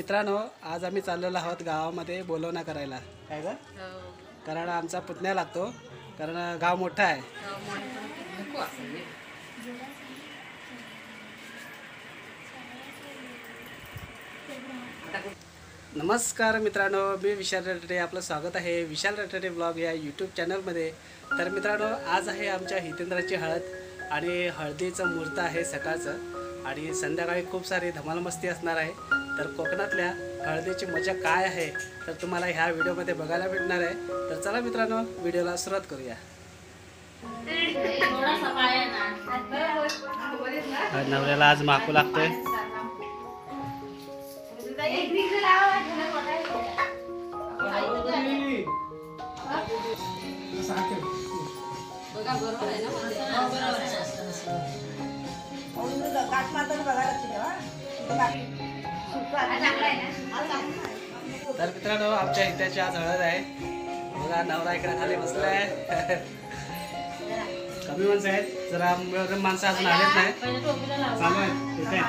मित्रांनो, आज आम्ही चाललेलो आहोत गावामध्ये बोलवणा करायला. काय ग? कारण आमचा पुतण्या लागतो, कारण गाव मोठं आहे. नमस्कार मित्रांनो, मी विशाल रटटे. आपलं स्वागत आहे विशाल रटटे ब्लॉग या यूट्यूब चॅनलमध्ये. तर मित्रांनो, आज आहे आमच्या हितेंद्राची हळद आणि हळदीचं मुहूर्त आहे सकाळचं आणि संध्याकाळी खूप सारी धमाल मस्ती असणार आहे. तर कोकणातल्या हळदीची मजा काय आहे तर तुम्हाला ह्या व्हिडिओमध्ये बघायला भेटणार आहे. तर चला मित्रांनो, व्हिडिओला सुरुवात करूया. नवऱ्याला आज माकू लागतोय. तर मित्रांनो, आमच्या हित्याची आज हळद आहे. बघा, नवरा इकडे खाली बसलाय. कमी माणसं आहेत, जरा माणसं अजून आलेत नाही. चालू आहे इथे.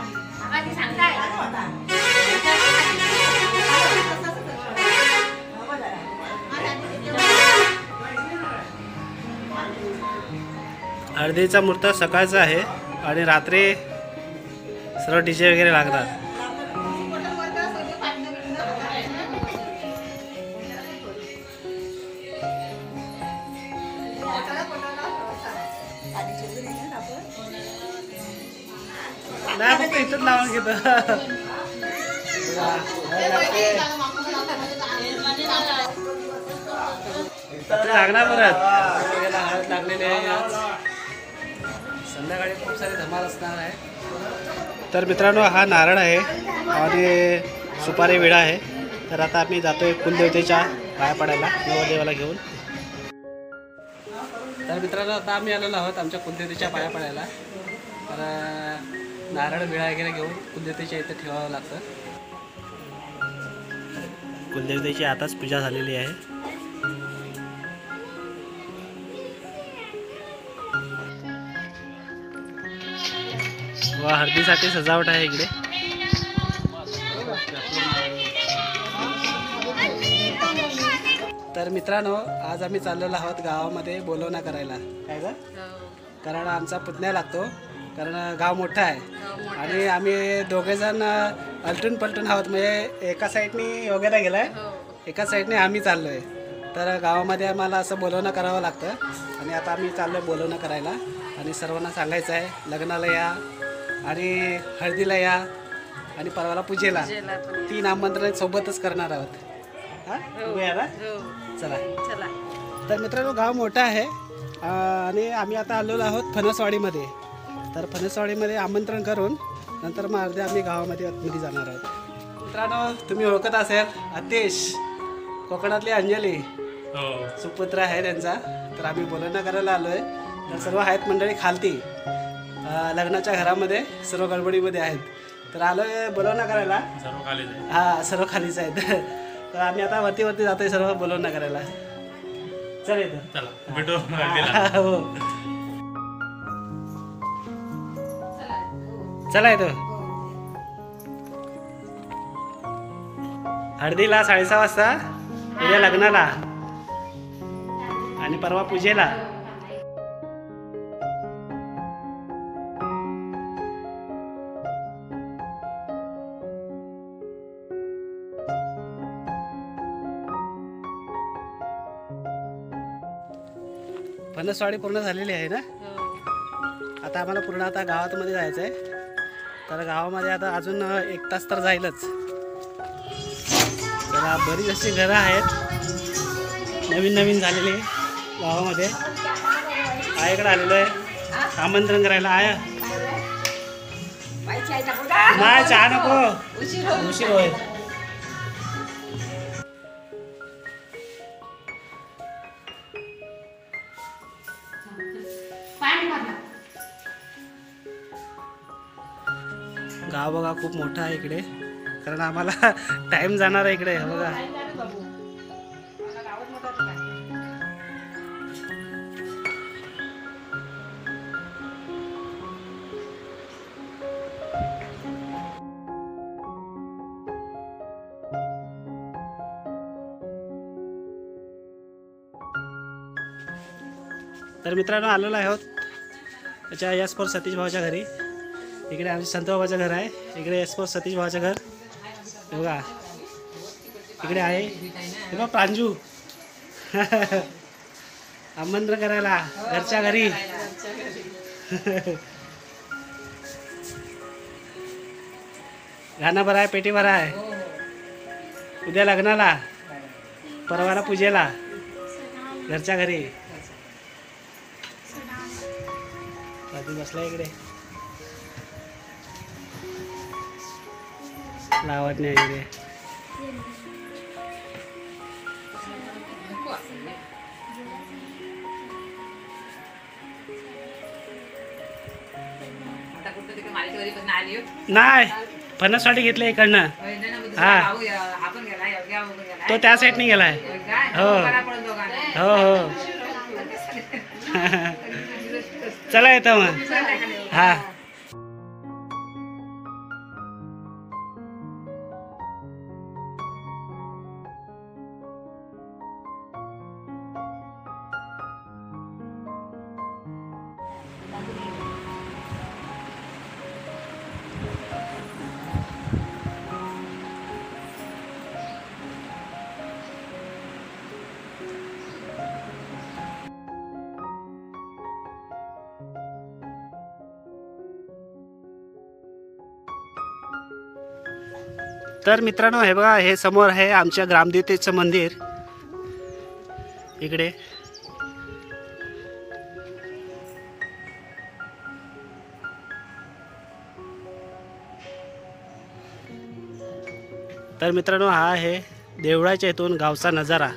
हळदीचा मुहूर्त सकाळचा आहे आणि रात्री सर्व डीजे वगैरे लागणार. नाही, फक्त इथंच लावून घेत लागणार. परत हळद लागलेली आहे. आज संध्याकाळी खूप सारी धमाल असणार आहे. तर मित्रांनो, हा नारळ आहे आणि सुपारी विडा आहे. तर आता आम्ही जातोय कुलदेवतेच्या पाया पडायला नवदेवाला घेऊन. तर मित्रांनो, आता आम्ही आलेलो आहोत आमच्या कुलदेवतेच्या पाया पडायला. तर नारळ विडा वगैरे घेऊन कुलदेवतेच्या इथे ठेवावं लागतं. कुलदेवतेची आताच पूजा झालेली आहे. व हळदीसाठी सजावट आहे इकडे. तर मित्रांनो, आज आम्ही चाललेलो आहोत गावामध्ये बोलवणा करायला. काय ग? कारण आमचा पुतण्या लागतो, कारण गाव मोठं आहे आणि आम्ही दोघेजण अलटून पलटून आहोत. म्हणजे एका साईडनी वगैरे गेलाय, एका साईडने आम्ही चाललोय. तर गावामध्ये आम्हाला असं बोलवणं करावं लागतं आणि आता आम्ही चाललोय बोलवणं करायला. आणि सर्वांना सांगायचं आहे लग्नाला या आणि हळदीला या आणि परवाला पूजेला. 3 आमंत्रण सोबतच करणार आहोत. हां, बघूया ना. चला. तर मित्रांनो, गाव मोठं आहे आणि आम्ही आता आलेलो आहोत फणसवाडीमध्ये. तर फणसवाडीमध्ये आमंत्रण करून नंतर मग अर्धे आम्ही गावामध्ये आतमध्ये जाणार आहोत. मित्रांनो, तुम्ही ओळखत असेल अतिश, कोकणातली अंजली सुपुत्र आहे त्यांचा. तर आम्ही बोलवणं करायला आलो आहे. तर सर्व आहेत मंडळी खालती लग्नाच्या घरामध्ये, सर्व गडबडीमध्ये आहेत. तर आलो आहे बोलवणं करायला. हां, सर्व खालीच आहेत. तर आम्ही आता वरती जातोय सर्व बोलवणं करायला. चल येतो. हो, चला येतो. हळदीला 6:30 वाजता, उद्या लग्नाला आणि परवा पूजेला. फणसवाडी पूर्ण झालेली आहे ना. आता आम्हाला पूर्ण आता गावामध्ये जायचं आहे. तर गावामध्ये आता अजून 1 तास तर जाईलच. तर बरीच अशी घरं आहेत नवीन झालेली गावामध्ये. आईकडे आलेलो आहे आमंत्रण करायला. आया नाही, चहा नको, उशीर होईल. गाव बघा खूप मोठं आहे इकडे, कारण आम्हाला टाइम जाणार आहे इकडे. बघा, तर मित्रांनो आलेलो आहोत त्याच्या एस फोर सतीश भावाच्या घरी. इकडे आमचे संत बाबाचं घर आहे. इकडे एस फोर सतीश भावाचं घर बघा. इकडे आहे हे बघ प्रांजू आमंत्रण करायला घरच्या घरी. गाणं भरा आहे, पेटी भरा आहे. उद्या लग्नाला, परवाला पूजेला घरच्या घरी. बसला इकडे लावत नाही इकडे. नाही फणसवाडी घेतले इकडनं. हा तो त्या साईडने गेलाय. हो हो हो चला येतो मग. हा तर मित्रांनो हे बघा, हे समोर आहे आमच्या ग्रामदेवतेचं मंदिर. इकडे तर मित्रांनो हा आहे देवळाच्या इथून गावचा नजारा.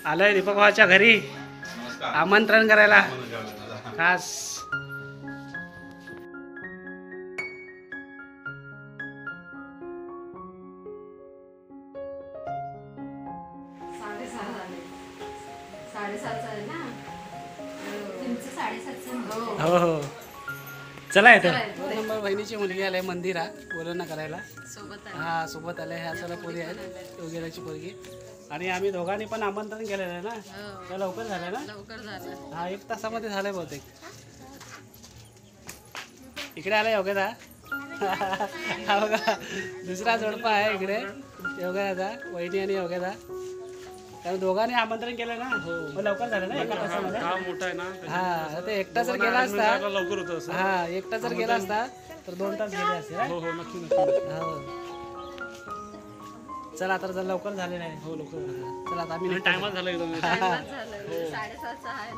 आलंय दीपक भावाच्या घरी आमंत्रण करायला खास. हो हो चला येतो. 2 नंबर बहिणीची मुलगी आली मंदिरात बोलवणं करायला. हा सोबत आले. ह्या सर्व पोरी आहेत, योगेराची पोरगी. आणि आम्ही दोघांनी पण आमंत्रण केलेलं आहे ना. तर लवकर झालं ना. हा 1 तासामध्ये झालंय बहुतेक. इकडे आला योगेदा. हा बघा दुसरा जोडपा आहे इकडे योगेदा, वहिनी आणि योगेदा. कारण दोघांनी आमंत्रण केलं ना. हो लवकर झालं ना. 1 तासामध्ये काम मोठं आहे ना. हा ते एकटा जर गेला असता लवकर होतं. हा एकटा जर गेला असता तर 2 तास गेले असते. हो हो नक्की नक्की. हो चला तर जर लवकर झाले नाही. हो लवकर. चला आता आम्ही टायमात झालं एकदम.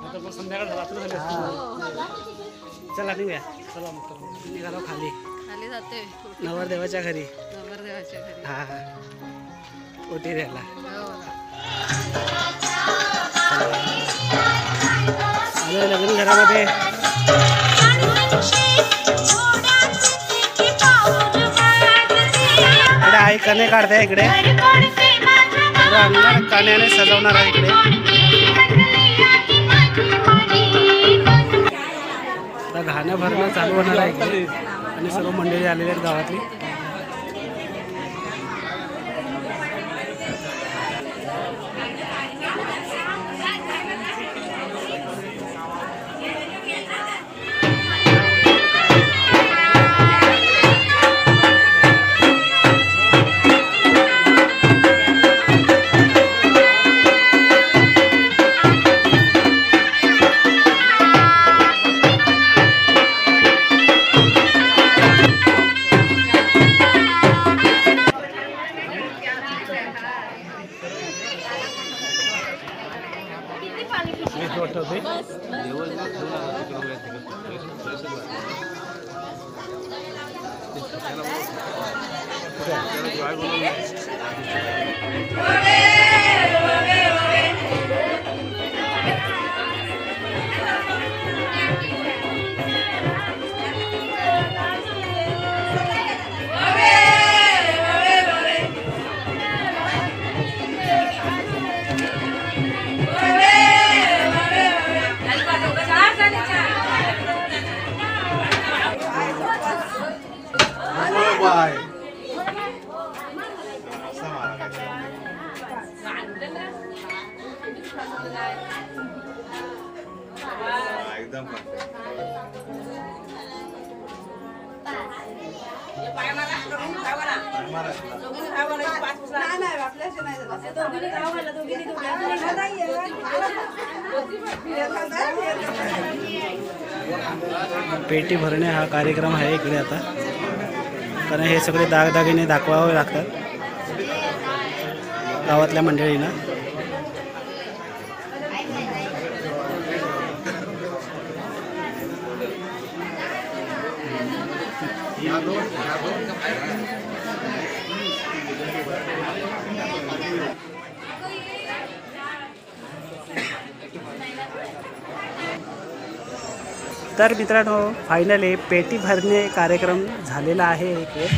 आता संध्याकाळ रात्र झाली. चला निघूया. चला मग निघालो खाली खाली जाते नवरदेवाच्या घरी. नवरदेवाच्या घरी हा हा ओटी द्यायला. आलो लग्न घरामध्ये. इकडे आई कणे काढते. इकडे अंगण कण्याने सजवणार आहे. इकडे आता घाणं भरणं चालू होणार आहे इकडे. आणि सर्व मंडळी आलेली आहेत गावातली. एकदम पेटी भरणे हा कार्यक्रम आहे इकडे आता, कारण हे सगळे दागदागिने दाखवावे लागतात गावातल्या मंडळींना. तर मित्रांनो, फायनली पेटी भरणे कार्यक्रम झालेला आहे इकडे.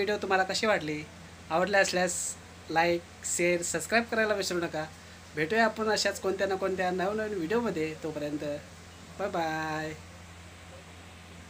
व्हिडिओ तुम्हाला कशी वाटली, आवडले असल्यास लाईक शेअर सबस्क्राईब करायला विसरू नका. भेटूया आपण अशाच कोणत्या ना कोणत्या नवनवीन व्हिडिओमध्ये. तोपर्यंत बाय बाय.